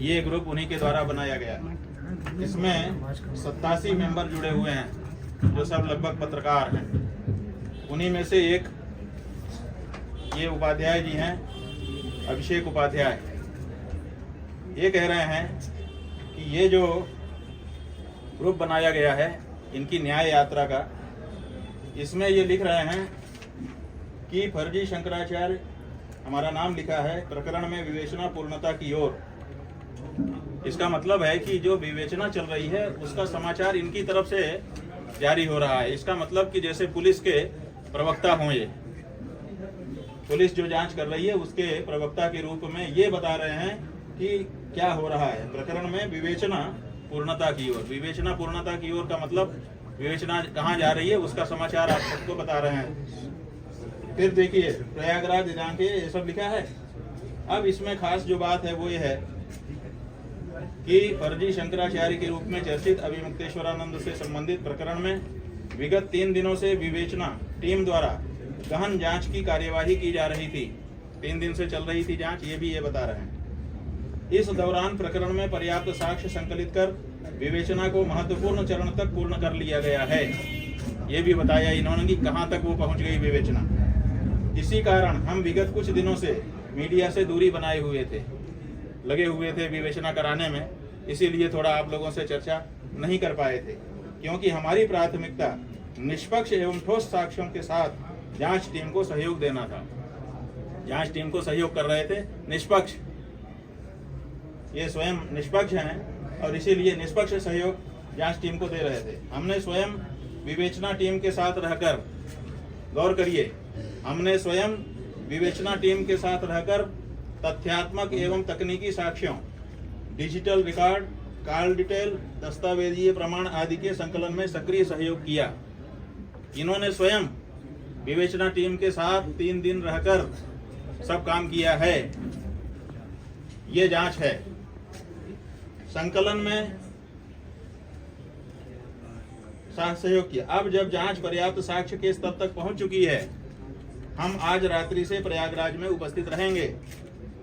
ये ग्रुप उन्हीं के द्वारा बनाया गया है। इसमें 87 मेंबर जुड़े हुए हैं जो सब लगभग पत्रकार हैं। उन्हीं में से एक ये उपाध्याय जी हैं, अभिषेक उपाध्याय। ये कह रहे हैं कि ये जो ग्रुप बनाया गया है इनकी न्याय यात्रा का, इसमें ये लिख रहे हैं कि फर्जी शंकराचार्य, हमारा नाम लिखा है, प्रकरण में विवेचना पूर्णता की ओर। इसका मतलब है कि जो विवेचना चल रही है उसका समाचार इनकी तरफ से जारी हो रहा है। इसका मतलब कि जैसे पुलिस के प्रवक्ता हों, ये पुलिस जो जांच कर रही है उसके प्रवक्ता के रूप में ये बता रहे हैं कि क्या हो रहा है प्रकरण में विवेचना पूर्णता की ओर। विवेचना पूर्णता की ओर का मतलब विवेचना कहाँ जा रही है उसका समाचार आप सबको बता रहे हैं। फिर देखिए प्रयागराज दिनांक ये सब लिखा है। अब इसमें खास जो बात है वो ये है कि फर्जी शंकराचार्य के रूप में चर्चित अभिमुक्तेश्वरानंद से संबंधित प्रकरण में विगत 3 दिनों से विवेचना टीम द्वारा गहन जांच की कार्यवाही की जा रही थी। 3 दिन से चल रही थी जांच, ये भी ये बता रहे हैं। इस दौरान प्रकरण में पर्याप्त साक्ष्य संकलित कर विवेचना को महत्वपूर्ण चरण तक पूर्ण कर लिया गया है। ये भी बताया इन्होंने कि कहां तक वो पहुंच गई विवेचना। इसी कारण हम विगत कुछ दिनों से मीडिया से दूरी बनाए हुए थे, लगे हुए थे विवेचना कराने में, इसीलिए थोड़ा आप लोगों से चर्चा नहीं कर पाए थे, क्योंकि हमारी प्राथमिकता निष्पक्ष एवं ठोस साक्ष्यों के साथ जांच टीम को सहयोग देना था। जांच टीम को सहयोग कर रहे थे निष्पक्ष, ये स्वयं निष्पक्ष हैं और इसीलिए निष्पक्ष सहयोग जांच टीम को दे रहे थे। हमने स्वयं विवेचना टीम के साथ रहकर, गौर करिए, हमने स्वयं विवेचना टीम के साथ रहकर तथ्यात्मक एवं तकनीकी साक्ष्यों, डिजिटल रिकॉर्ड, कॉल डिटेल, दस्तावेजीय प्रमाण आदि के संकलन में सक्रिय सहयोग किया। इन्होंने स्वयं विवेचना टीम के साथ 3 दिन रहकर सब काम किया है। ये जांच है। संकलन में सहयोग किया। अब जब जांच पर्याप्त साक्ष्य के स्तर तक पहुंच चुकी है, हम आज रात्रि से प्रयागराज में उपस्थित रहेंगे।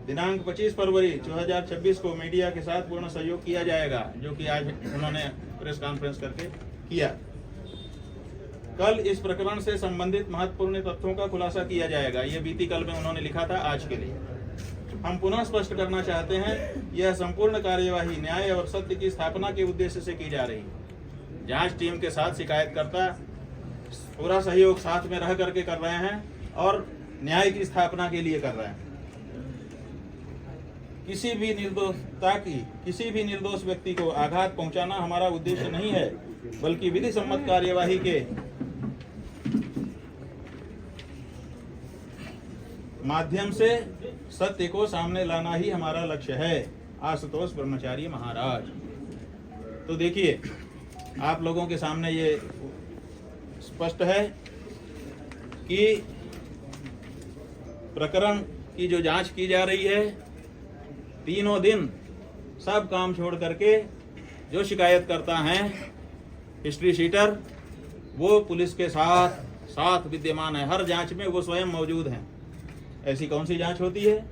दिनांक 25 फरवरी 2026 को मीडिया के साथ पूर्ण सहयोग किया जाएगा, जो कि आज उन्होंने प्रेस कॉन्फ्रेंस करके किया। कल इस प्रकरण से संबंधित महत्वपूर्ण तथ्यों का खुलासा किया जाएगा। ये बीती कल में उन्होंने लिखा था, आज के लिए हम पुनः स्पष्ट करना चाहते हैं, यह संपूर्ण कार्यवाही न्याय और सत्य की स्थापना के उद्देश्य से की जा रही है। जांच टीम के साथ शिकायतकर्ता पूरा सहयोग साथ में रह करके कर रहे हैं और न्याय की स्थापना के लिए कर रहे हैं। किसी भी निर्दोष व्यक्ति को आघात पहुंचाना हमारा उद्देश्य नहीं है, बल्कि विधि सम्मत कार्यवाही के माध्यम से सत्य को सामने लाना ही हमारा लक्ष्य है। आशुतोष ब्रह्मचारी महाराज। तो देखिए, आप लोगों के सामने ये स्पष्ट है कि प्रकरण की जो जांच की जा रही है, 3 दिन सब काम छोड़ करके जो शिकायत करता है हिस्ट्री शीटर, वो पुलिस के साथ विद्यमान है। हर जांच में वो स्वयं मौजूद हैं। ऐसी कौन सी जांच होती है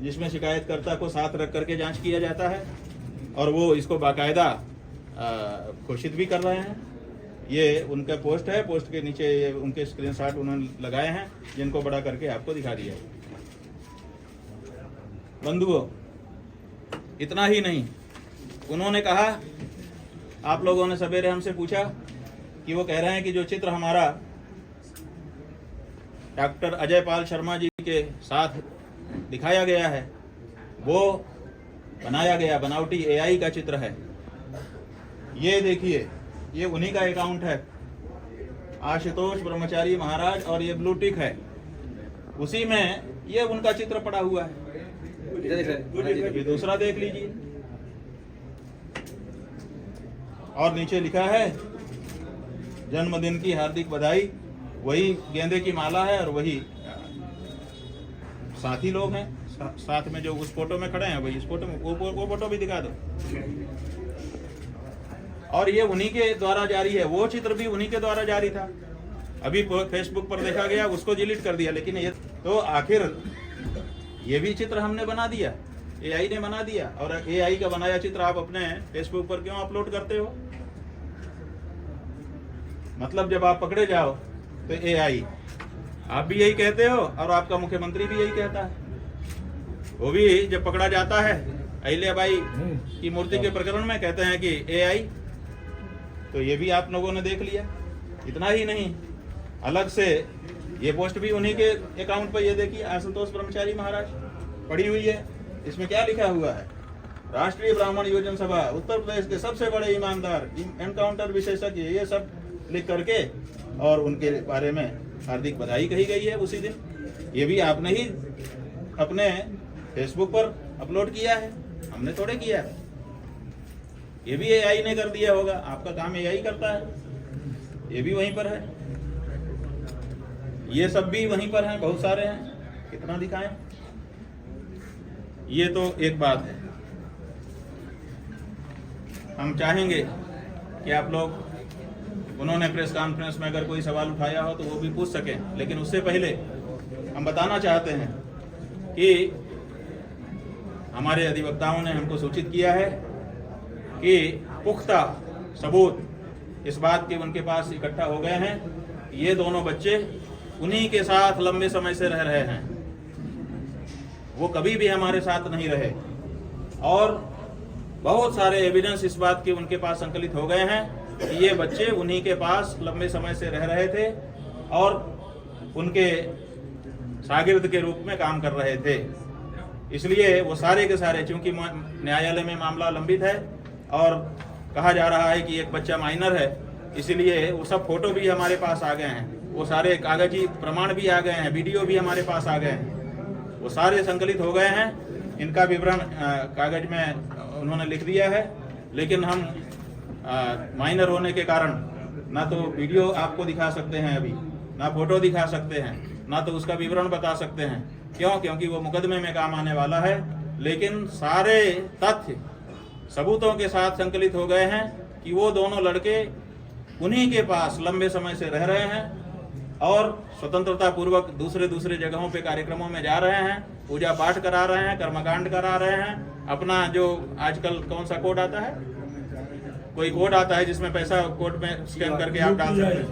जिसमें शिकायतकर्ता को साथ रख करके जांच किया जाता है और वो इसको बाकायदा घोषित भी कर रहे हैं। ये उनका पोस्ट है, पोस्ट के नीचे ये उनके स्क्रीनशॉट उन्होंने लगाए हैं, जिनको बड़ा करके आपको दिखा दिया है। बंधुओं, इतना ही नहीं, उन्होंने कहा, आप लोगों ने सवेरे हमसे पूछा कि वो कह रहे हैं कि जो चित्र हमारा डॉक्टर अजय पाल शर्मा जी के साथ दिखाया गया है वो बनाया गया बनावटी AI का चित्र है। ये देखिए, ये उन्हीं का अकाउंट है, आशुतोष ब्रह्मचारी महाराज, और ये ब्लू टिक है, उसी में ये उनका चित्र पड़ा हुआ है। ये दूसरा देख लीजिए, और नीचे लिखा है जन्मदिन की हार्दिक बधाई। वही गेंदे की माला है और वही साथी लोग हैं साथ में जो उस फोटो में खड़े हैं, वही इस फोटो में, वो फोटो भी दिखा दो। और ये उन्हीं के द्वारा जारी है, वो चित्र भी उन्हीं के द्वारा जारी था। अभी फेसबुक पर देखा गया, उसको डिलीट कर दिया। लेकिन ये तो आखिर ये भी चित्र हमने बना दिया, एआई ने बना दिया, और एआई का बनाया चित्र आप अपने फेसबुक पर क्यों अपलोड करते हो? मतलब जब आप पकड़े जाओ तो एआई, आप भी यही कहते हो और आपका मुख्यमंत्री भी यही कहता है। वो भी जब पकड़ा जाता है अहिल्याबाई की मूर्ति के प्रकरण में कहते हैं कि एआई, तो ये भी आप लोगों ने देख लिया। इतना ही नहीं, अलग से ये पोस्ट भी उन्हीं के अकाउंट पर, ये देखिए आशुतोष ब्रह्मचारी महाराज पड़ी हुई है। इसमें क्या लिखा हुआ है? राष्ट्रीय ब्राह्मण योजना सभा, उत्तर प्रदेश के सबसे बड़े ईमानदार, एनकाउंटर विशेषज्ञ, ये सब लिख करके और उनके बारे में हार्दिक बधाई कही गई है उसी दिन। ये भी आपने ही अपने फेसबुक पर अपलोड किया है, हमने थोड़े किया है। ये भी एआई ने कर दिया होगा, आपका काम एआई करता है। ये भी वहीं पर है, ये सब भी वहीं पर हैं, बहुत सारे हैं, कितना दिखाएं। ये तो एक बात है। हम चाहेंगे कि आप लोग, उन्होंने प्रेस कॉन्फ्रेंस में अगर कोई सवाल उठाया हो तो वो भी पूछ सकें, लेकिन उससे पहले हम बताना चाहते हैं कि हमारे अधिवक्ताओं ने हमको सूचित किया है कि पुख्ता सबूत इस बात के उनके पास इकट्ठा हो गए हैं, ये दोनों बच्चे उन्हीं के साथ लंबे समय से रह रहे हैं, वो कभी भी हमारे साथ नहीं रहे। और बहुत सारे एविडेंस इस बात के उनके पास संकलित हो गए हैं कि ये बच्चे उन्हीं के पास लंबे समय से रह रहे थे और उनके शागिर्द के रूप में काम कर रहे थे। इसलिए वो सारे के सारे, चूंकि न्यायालय में मामला लंबित है और कहा जा रहा है कि एक बच्चा माइनर है, इसलिए वो सब फोटो भी हमारे पास आ गए हैं, वो सारे कागजी प्रमाण भी आ गए हैं, वीडियो भी हमारे पास आ गए हैं, वो सारे संकलित हो गए हैं। इनका विवरण कागज में उन्होंने लिख दिया है, लेकिन हम माइनर होने के कारण ना तो वीडियो आपको दिखा सकते हैं अभी, ना फोटो दिखा सकते हैं, ना तो उसका विवरण बता सकते हैं। क्यों? क्योंकि वो मुकदमे में काम आने वाला है। लेकिन सारे तथ्य सबूतों के साथ संकलित हो गए हैं कि वो दोनों लड़के उन्हीं के पास लंबे समय से रह रहे हैं और स्वतंत्रता पूर्वक दूसरे दूसरे जगहों पे कार्यक्रमों में जा रहे हैं, पूजा पाठ करा रहे हैं, कर्मकांड करा रहे हैं। अपना जो आजकल कौन सा कोड आता है, कोई कोड आता है जिसमें पैसा कोड में स्कैन करके आप डाल सकते हैं,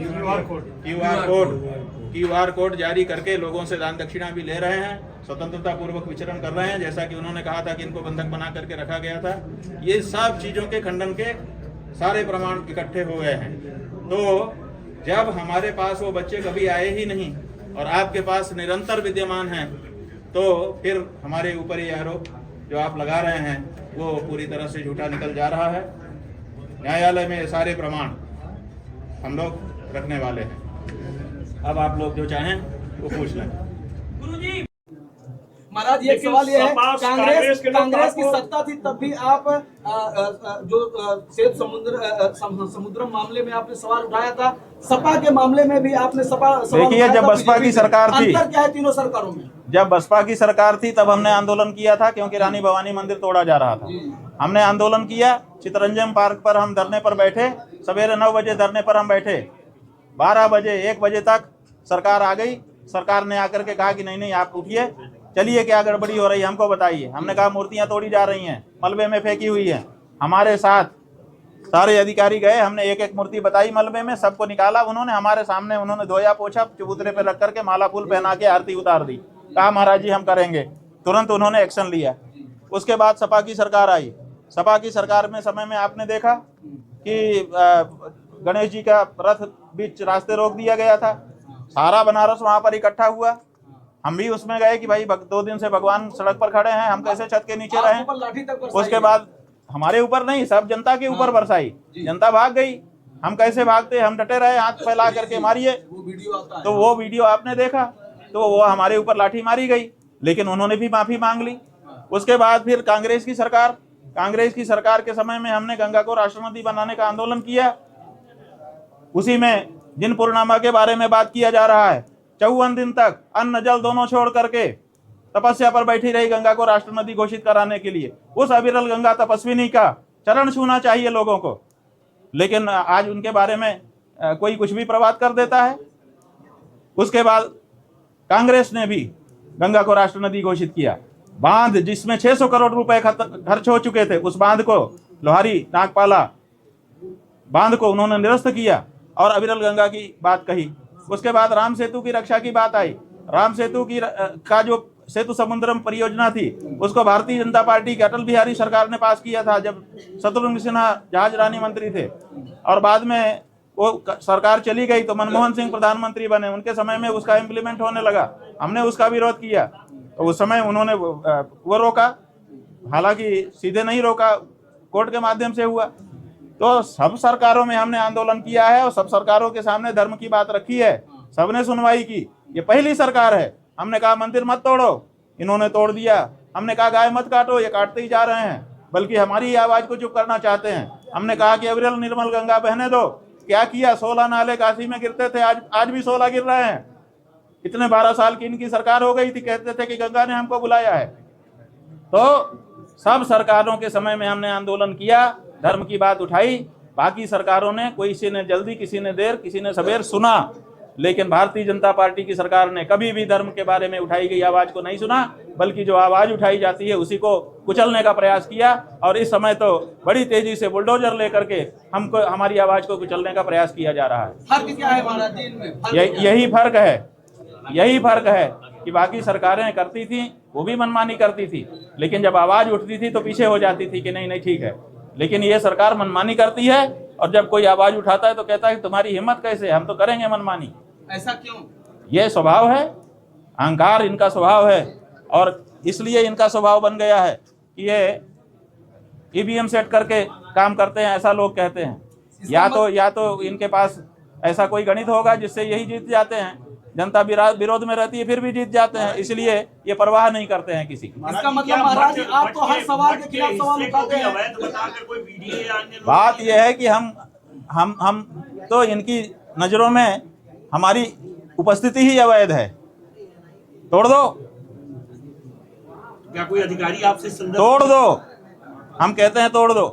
क्यूआर कोड जारी करके लोगों से दान दक्षिणा भी ले रहे हैं, स्वतंत्रता पूर्वक विचरण कर रहे हैं, जैसा कि उन्होंने कहा था कि इनको बंधक बना करके रखा गया था। ये सब चीजों के खंडन के सारे प्रमाण इकट्ठे हो गए हैं। तो जब हमारे पास वो बच्चे कभी आए ही नहीं और आपके पास निरंतर विद्यमान हैं, तो फिर हमारे ऊपर ये आरोप जो आप लगा रहे हैं वो पूरी तरह से झूठा निकल जा रहा है। न्यायालय में ये सारे प्रमाण हम लोग रखने वाले हैं। अब आप लोग जो चाहें वो पूछ लें। गुरुजी महाराज, ये सवाल ये है, कांग्रेस की सत्ता थी तब भी आप जो श्वेत समुद्रम मामले में आपने सवाल उठाया था, सपा के मामले में भी आपने सवाल देखिए, जब बसपा की सरकार थी, अंतर क्या है तीनों सरकारों में? जब बसपा की सरकार थी तब हमने आंदोलन किया था, क्योंकि रानी भवानी मंदिर तोड़ा जा रहा था। हमने आंदोलन किया, चितरंजन पार्क पर हम धरने पर बैठे, सवेरे 9 बजे धरने पर हम बैठे, 12 बजे 1 बजे तक सरकार आ गई। सरकार ने आकर के कहा कि नहीं नहीं आप उठिए, चलिए क्या गड़बड़ी हो रही है हमको बताइए। हमने कहा मूर्तियां तोड़ी जा रही हैं, मलबे में फेंकी हुई हैं। हमारे साथ सारे अधिकारी गए, हमने एक एक मूर्ति बताई मलबे में, सबको निकाला उन्होंने हमारे सामने, उन्होंने धोया पोछा, चबूतरे पे रख करके माला फूल पहना के आरती उतार दी। कहा महाराज जी हम करेंगे, तुरंत उन्होंने एक्शन लिया। उसके बाद सपा की सरकार आई। सपा की सरकार में समय में आपने देखा कि गणेश जी का रथ बीच रास्ते रोक दिया गया था, सारा बनारस वहां पर इकट्ठा हुआ। हम भी उसमें गए कि भाई 2 दिन से भगवान सड़क पर खड़े हैं, हम कैसे छत के नीचे रहें। उसके बाद हमारे ऊपर नहीं, सब जनता के ऊपर बरसाई, जनता भाग गई। हम कैसे भागते, हम डटे रहे, हाथ फैला करके मारिए। तो वो वीडियो आपने देखा, तो वो हमारे ऊपर लाठी मारी गई, लेकिन उन्होंने भी माफी मांग ली। उसके बाद फिर कांग्रेस की सरकार के समय में हमने गंगा को राष्ट्र नदी बनाने का आंदोलन किया। उसी में जिन पूर्णिमा के बारे में बात किया जा रहा है, 54 दिन तक अन्न जल दोनों छोड़ करके तपस्या पर बैठी रही गंगा को राष्ट्र नदी घोषित कराने के लिए। उस अविरल गंगा तपस्विनी का चरण छूना चाहिए लोगों को, लेकिन आज उनके बारे में कोई कुछ भी प्रबाद कर देता है। उसके बाद कांग्रेस ने भी गंगा को राष्ट्र नदी घोषित किया। बांध जिसमें 600 करोड़ रुपए खर्च हो चुके थे, उस बांध को, लोहारी नागपाला बांध को उन्होंने निरस्त किया और अविरल गंगा की बात कही। उसके बाद राम सेतु की रक्षा की बात आई। राम सेतु की का जो सेतु समुद्रम परियोजना थी, उसको भारतीय जनता पार्टी की अटल बिहारी सरकार ने पास किया था जब शत्रुघ्न सिन्हा जहाज रानी मंत्री थे, और बाद में वो सरकार चली गई तो मनमोहन सिंह प्रधानमंत्री बने, उनके समय में उसका इम्प्लीमेंट होने लगा। हमने उसका विरोध किया तो उस समय उन्होंने वो रोका, हालांकि सीधे नहीं रोका, कोर्ट के माध्यम से हुआ। तो सब सरकारों में हमने आंदोलन किया है और सब सरकारों के सामने धर्म की बात रखी है, सबने सुनवाई की। ये पहली सरकार है, हमने कहा मंदिर मत तोड़ो, इन्होंने तोड़ दिया। हमने कहा गाय मत काटो, ये काटते ही जा रहे हैं, बल्कि हमारी आवाज को चुप करना चाहते हैं। हमने कहा कि अविरल निर्मल गंगा बहने दो, क्या किया? 16 नाले काशी में गिरते थे, आज भी 16 गिर रहे हैं। इतने 12 साल की इनकी सरकार हो गई थी, कहते थे कि गंगा ने हमको बुलाया है। तो सब सरकारों के समय में हमने आंदोलन किया, धर्म की बात उठाई। बाकी सरकारों ने, किसी ने जल्दी, किसी ने देर, किसी ने सवेर सुना, लेकिन भारतीय जनता पार्टी की सरकार ने कभी भी धर्म के बारे में उठाई गई आवाज को नहीं सुना, बल्कि जो आवाज उठाई जाती है उसी को कुचलने का प्रयास किया। और इस समय तो बड़ी तेजी से बुलडोजर लेकर के हमको, हमारी आवाज को कुचलने का प्रयास किया जा रहा है। फर्क क्या है महाराज जी इनमें? यही फर्क है कि बाकी सरकारें करती थी, वो भी मनमानी करती थी, लेकिन जब आवाज उठती थी तो पीछे हो जाती थी कि नहीं नहीं ठीक है। लेकिन ये सरकार मनमानी करती है, और जब कोई आवाज उठाता है तो कहता है तुम्हारी हिम्मत कैसे, हम तो करेंगे मनमानी। ऐसा क्यों? ये स्वभाव है, अहंकार इनका स्वभाव है, और इसलिए इनका स्वभाव बन गया है कि ये ईवीएम सेट करके काम करते हैं, ऐसा लोग कहते हैं। या तो इनके पास ऐसा कोई गणित होगा जिससे यही जीत जाते हैं, जनता विरोध में रहती है फिर भी जीत जाते हैं, इसलिए ये परवाह नहीं करते हैं किसी की। इसका मतलब महाराज जी आप तो हर सवाल के खिलाफ सवाल उठाते हैं। बात यह है कि हम तो इनकी नजरों में हमारी उपस्थिति ही अवैध है। तोड़ दो, क्या कोई अधिकारी आपसे तोड़ दो, हम कहते हैं तोड़ दो।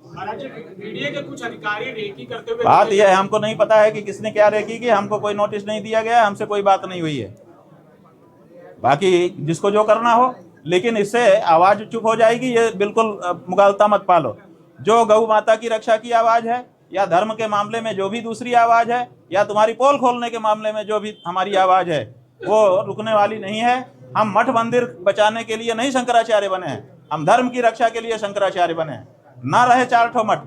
मीडिया के कुछ अधिकारी रेकी करते हुए, बात यह है, हमको नहीं पता है कि किसने क्या रेकी की, हमको कोई नोटिस नहीं दिया गया, हमसे कोई बात नहीं हुई है। बाकी जिसको जो करना हो, लेकिन इससे आवाज चुप हो जाएगी, ये बिल्कुल मुगालता मत पालो। जो गौ माता की रक्षा की आवाज है, या धर्म के मामले में जो भी दूसरी आवाज है, या तुम्हारी पोल खोलने के मामले में जो भी हमारी आवाज है, वो रुकने वाली नहीं है। हम मठ मंदिर बचाने के लिए नहीं शंकराचार्य बने हैं, हम धर्म की रक्षा के लिए शंकराचार्य बने हैं। ना रहे 4 ठो मठ,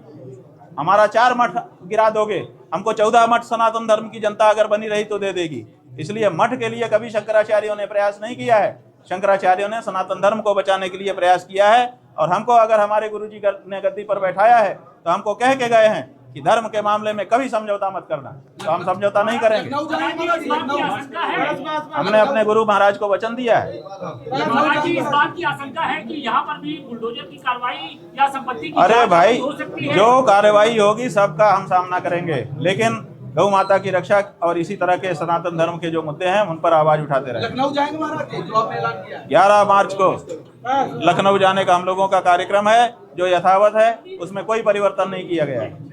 हमारा 4 मठ गिरा दोगे, हमको 14 मठ सनातन धर्म की जनता अगर बनी रही तो दे देगी। इसलिए मठ के लिए कभी शंकराचार्यों ने प्रयास नहीं किया है। शंकराचार्यों ने सनातन धर्म को बचाने के लिए प्रयास किया है, और हमको अगर हमारे गुरुजी ने गद्दी पर बैठाया है तो हमको कह के गए हैं कि धर्म के मामले में कभी समझौता मत करना, तो हम समझौता नहीं करेंगे। हमने अपने गुरु महाराज को वचन दिया है। इस बात की आशंका है कि यहाँ पर भी बुलडोजर की कार्रवाई या संपत्ति की अरे भाई, हो सकती है। जो कार्रवाई होगी सबका हम सामना करेंगे, लेकिन गौ माता की रक्षा और इसी तरह के सनातन धर्म के जो मुद्दे हैं उन पर आवाज उठाते रहे। लखनऊ जाएंगे महाराज जी, जो आपने ऐलान किया? 11 मार्च को लखनऊ जाने का हम लोगों का कार्यक्रम है, जो यथावत है, उसमें कोई परिवर्तन नहीं किया गया है।